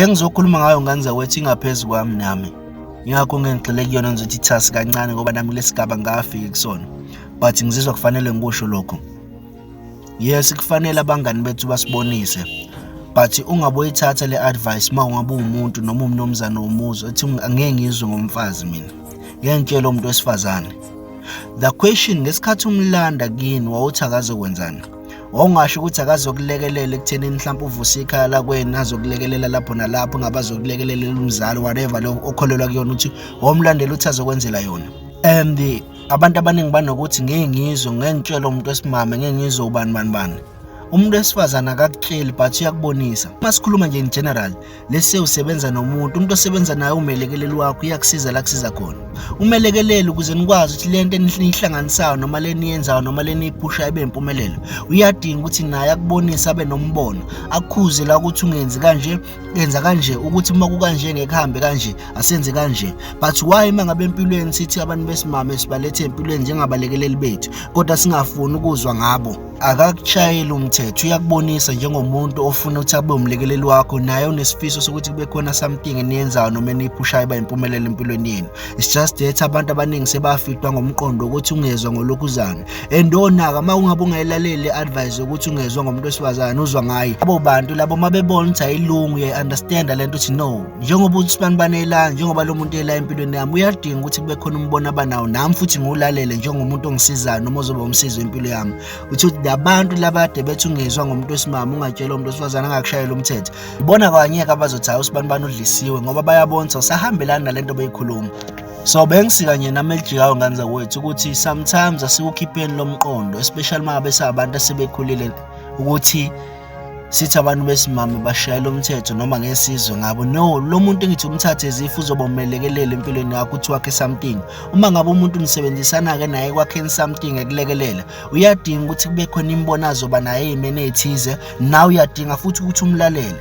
ngeke ngizokhuluma ngayo nganza wethi ingaphezu kwami nami. Ngakho ngengixele kuyona ngizothi ithasi kancane ngoba nami lesigaba ngafika kusona. But ngizizwa kufanele ngikusho lokho. Yes, kufanele abangani bethu basibonise. But ungaboyithatha le advice mawungabe umuntu noma umnomzana umuzo ethi angeke ngizwe ngomfazi mina. Ngeke ngitshele umuntu wesifazane. The question ngesikhathi umlanda kini wawuthakaza kwenzani? Wawungasho ukuthi akazokulekelela ekuthenini mhlawumbe uvuse ikhaya lakwena azokulekelela lapho nalapho ngabazokulekelela umzalo whatever lo okholelwa kuyona ukuthi womlandela uthi azokwenzela yona. And abantu abaningi banokuthi ngeke ngizwe ngeke ngitshele umuntu wesimame ngeke ngizwe ubani. Umuntu wesifazana akakutsheli but uyakubonisa. Masikhuluma nje in general, lese usebenza nomuntu, umuntu osebenza naye umelekeleli wakho uyakusiza la kusiza khona. Umelekeleli ukuze nikwazi ukuthi lento enihlanganisayo noma leniyenzayo noma leniphusha ibe impumelelo. Uyadinga ukuthi naye akubonisa abe nombono, akukhuze la ukuthi ungenzi kanje, yenza kanje ukuthi uma kukanje ngeke hambe kanje, asenze kanje. But why mangabe empilweni sithi abantu besimame sibalethe empilweni njengabalekeleli bethu kodwa singafuni ukuzwa ngabo? Akakuchayeli umthetho, uyakubonisa njengomuntu ofuna ukuthi abe umlekeleli wakho naye unesifiso sokuthi kube khona something eniyenzayo noma eniphushayo iba impumelelo empilweni yenu. It's just that abantu abaningi sebafiqwa ngomqondo ukuthi ungezwa ngolokhuzana. Endonaka uma ungabe ungayilaleli advice ukuthi ungezwa ngomuntu wesifazane uzwa ngayi. Abo bantu labo mabebona ukuthi ayilungu ye understand lento uthi no. Njengoba uthi sibanelana njengoba lo muntu ela empilweni yami uyadinga ukuthi kube khona umbono abanawo nami futhi ngiwulalele njengomuntu ongisizayo noma ozoba umsizi wempilo yami. Uthi abantu labade bethi ungezwa ngomuntu wesimama ungatshela umuntu wesifazane angakushayela umthetho. Ibona kwanyeka abazothi usibani udlisiwe ngoba bayabona usahambelana nalento beyikhuluma. So bengisika nje nami elijikayo nganza wethu ukuthi sometimes asikukhipheni lomqondo especially uma bese abantu asebekhulile ukuthi sithi abantu besimame bashayela umthetho noma ngesizwe ngabo. No, lo muntu engithi umthathe ezifu uzoba umelekeleli empilweni yakho uthi wakhe something. Uma ngabe umuntu nisebenzisana ke naye kwakheni something ekulekelela, uyadinga ukuthi kube khona imbonazo ba naye imene ethize, nawe uyadinga futhi ukuthi umlalele.